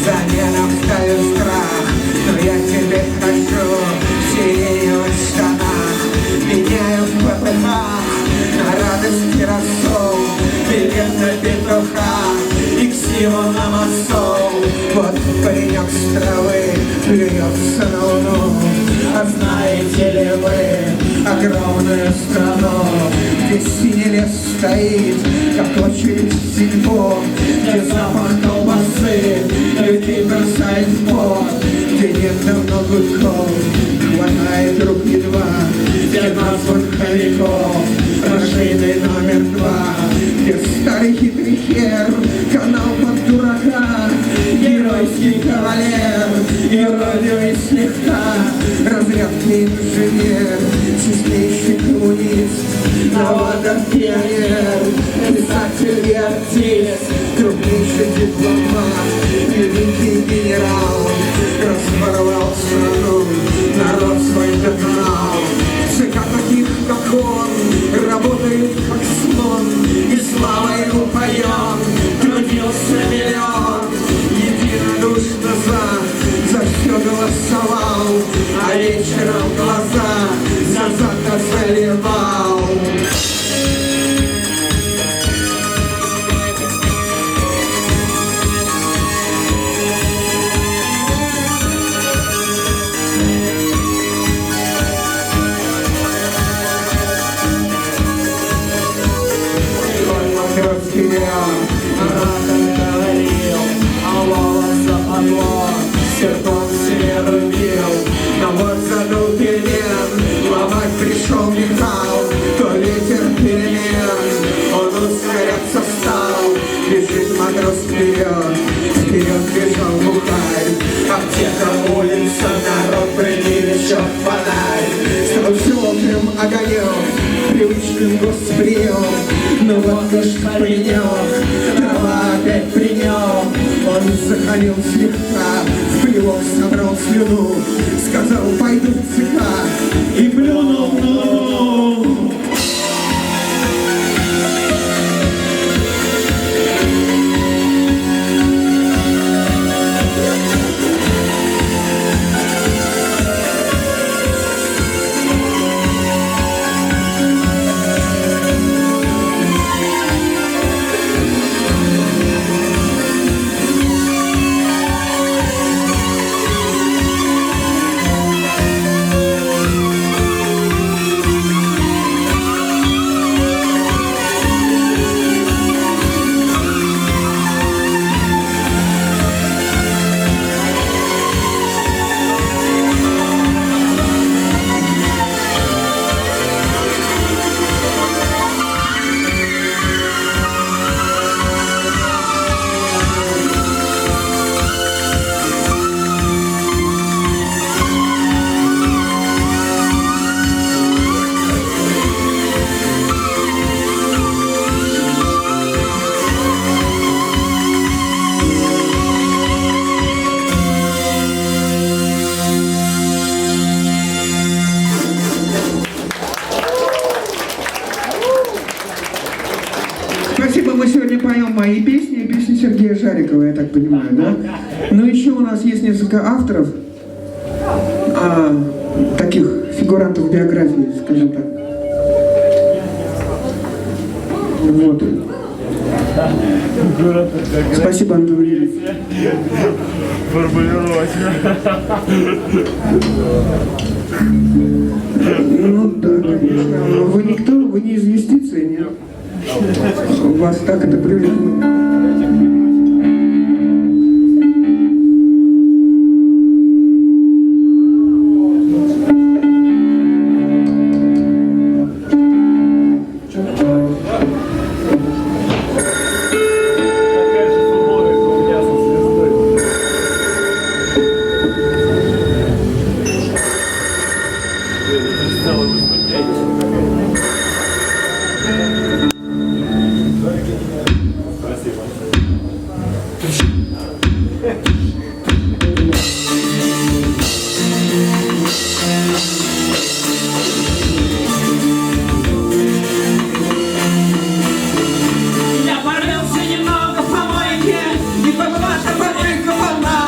замену ставит страх. Но я теперь хожу в сиреневых штанах, меняю в ППХ на радость и рассол, билет на петуха и ксиву на масол. Вот паренек с травы плюется на луну. А знаете ли вы огромную страну, где синий лес стоит, как очередь в сельпо, где запах колбасы людей бросает в пот, где нет давно гудков, хватает рук едва, где назван хомяков машиной номер 2, где старый хитрый хер, канал под дурака, геройский кавалер и родивый слегка, разрядный инженер, чистейший коммунист, новатор пионер, писатель и артист, крупнейший дипломат, великий генерал, разворовал страну, народ свой догнал. ЦК таких, как он, работают как слон, и славой упоен трудился миллион. Единодушно за все голосовал, а вечером глаза назад заливал. Пришел Михал, то ветер перемен, он ускоряться стал, бежит матрос вперед, вперед бежал бухарь, аптека, улица, народ прилив фонарь, стал желтым огонек, привычным госприем, но вот дождь паренек, трава опять при нем, он захалил слегка, в плевок собрал слюну, сказал: пойду в ЦК, и плюнул на луну. Спасибо, мы сегодня поем мои песни и песни Сергея Жарикова, я так понимаю, да? Но еще у нас есть несколько авторов, таких фигурантов биографии, скажем так. Вот. Спасибо, Антон Юрьевич. Ну да, конечно. Вы никто, вы не из юстиции, нет? Вас так это привлекло. Я порвался немного в помойке, и побывав на помойку волна.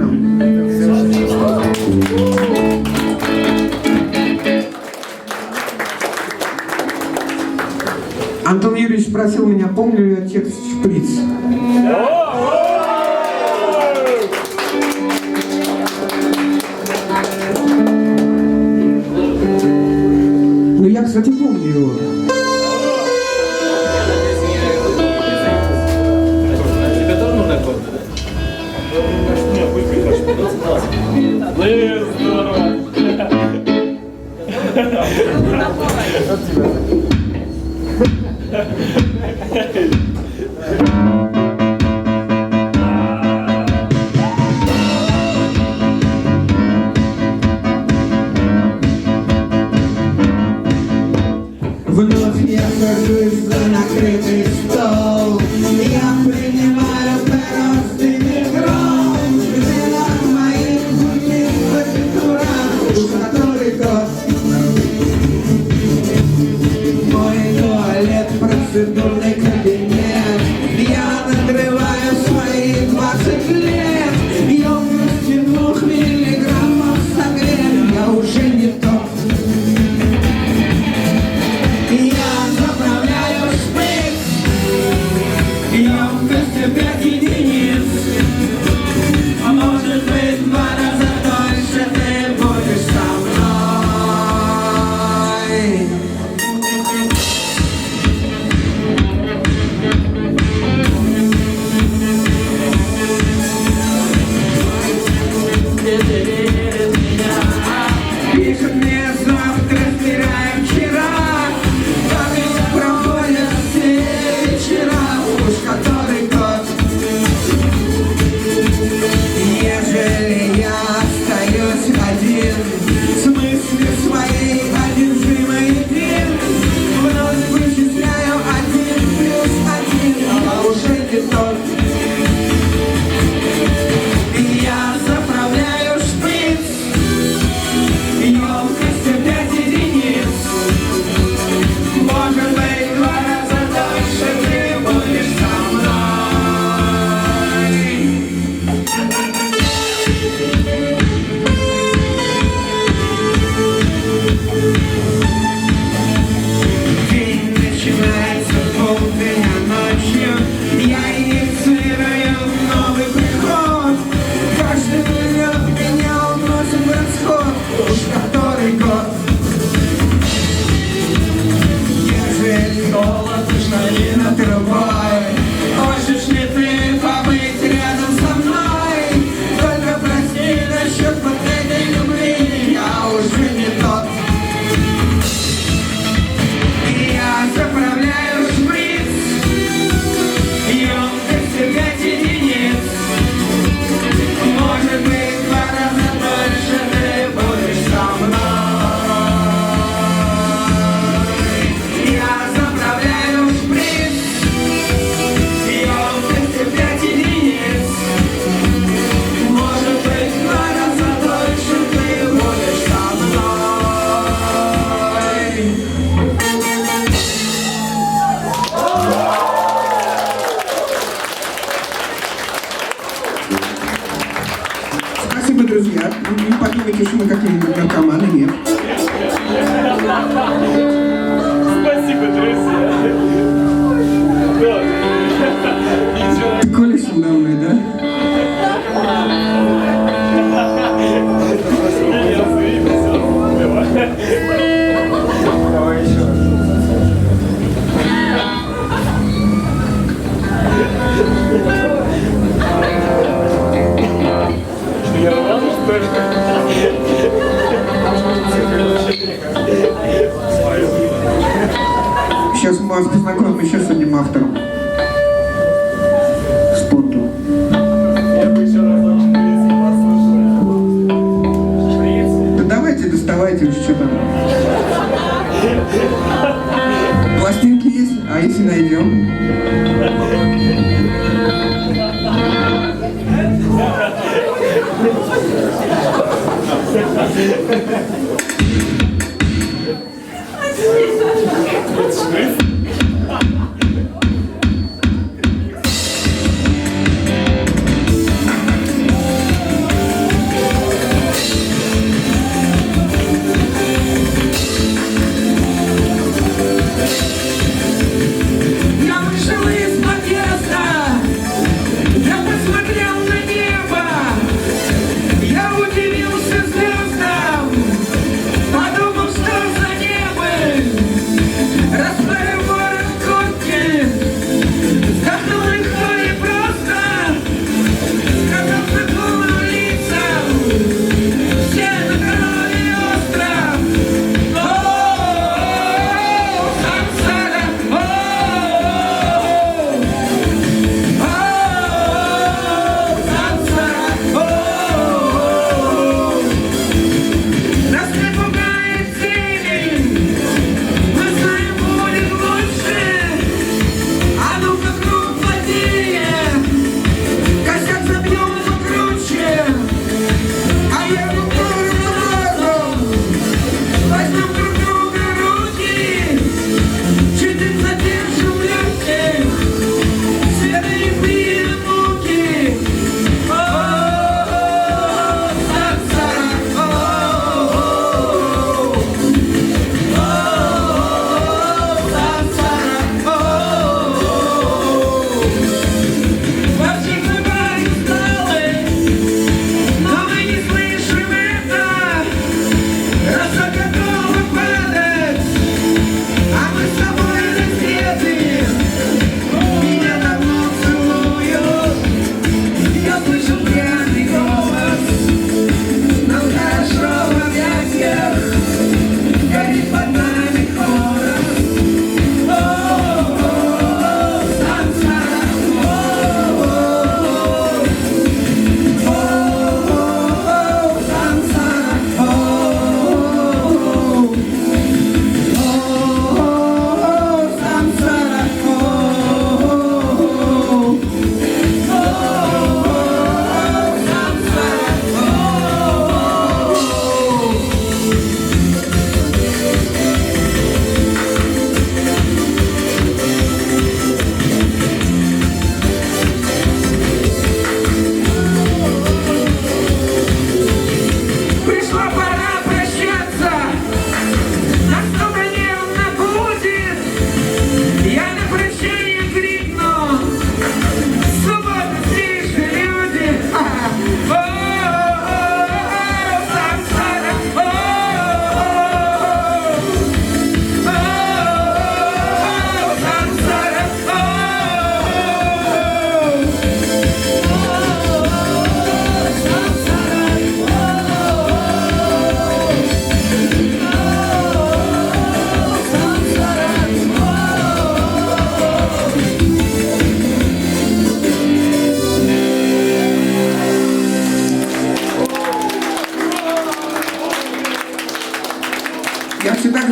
нам. Антон Юрьевич спросил меня, помню ли я текст «Шприц». Ну, я, кстати, помню его. Вновь я сажусь за накрытый стол. Я принимаю порожденный гром. Где на моих губных партитурах, уж который год. Мой туалет, процедурный кабинет. Я надрываю свои 20 лет. Емкостью 2 миллиграммов согрет. Я уже не тот. Емкостью 5 единиц. Может быть, в 2 раза дольше ты будешь со мной. Пишет мне завтра, разбираем вчера. Как проходят все вечера. Уж который год. Ежели я остаюсь один, с мыслью своей одержимой един, вновь вычисляю 1 плюс 1, а уже не тот. Я заправляю шприц, емкостью 5 единиц. Может быть, в 2 раза дольше ты будешь со мной. День начинается полдня ночью. Я инициирую новый приход. Каждый миллион меня уносит в расход. Уж который год. Ежели голод уж ноги над трубой, хочешь ли ты побыть рядом со мной? Только прости насчет вот этой любви, я уже не тот. Я заправляю шприц, емкостью 5 единиц. Может быть, в 2 раза дольше ты будешь со мной. Я заправляю шприц, емкостью 5 единиц. Может быть, в 2 раза дольше ты будешь со мной. Спасибо, друзья. Не подумайте, что мы какие-нибудь наркоманы, нет. Спасибо, друзья. Да. Колись давно, да? Давай еще раз. Что, я рано, что ли? Сейчас мы вас познакомим еще с одним автором. Спонту. Я бы еще разок послушал. Да давайте, доставайте уж что там. Пластинки есть, а если найдем?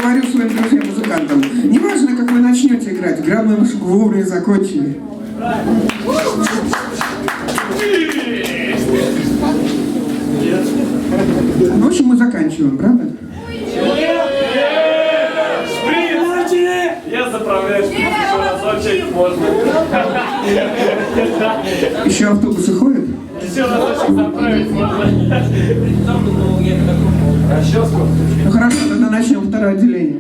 говорю своим друзьям-музыкантам, неважно, как вы начнете играть, главное, чтобы вы вовремя закончили. В общем, мы заканчиваем, правда? Шприц! Я заправляю шприц еще разочек, можно. Еще автобусы ходят? Еще разочек заправить можно. Расческу? Ну хорошо, тогда начнем второе отделение.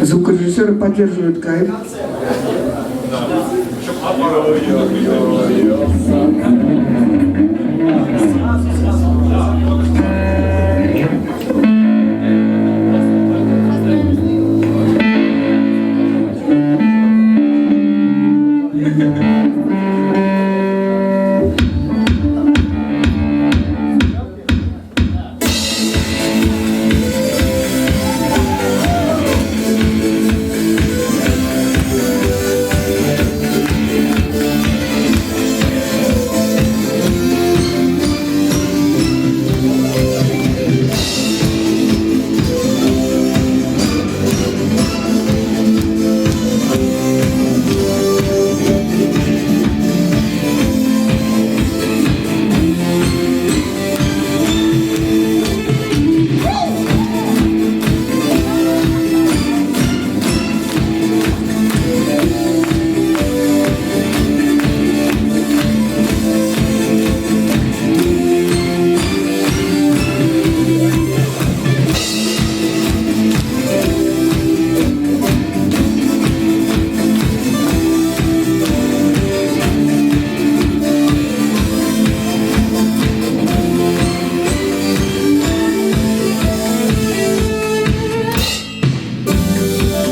Звукорежиссеры поддерживают кайф.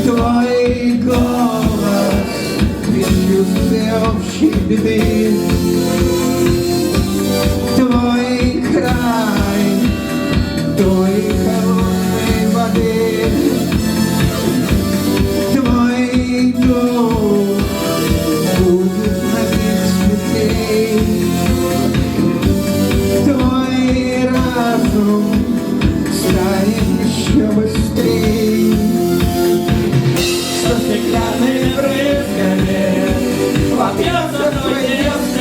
Твой голос присутствие общей беды, твой край, той холодной воды, твой дух будет набит цветей, твой разум станет еще быстрее. Стеклянными брызгами вопьется твой детский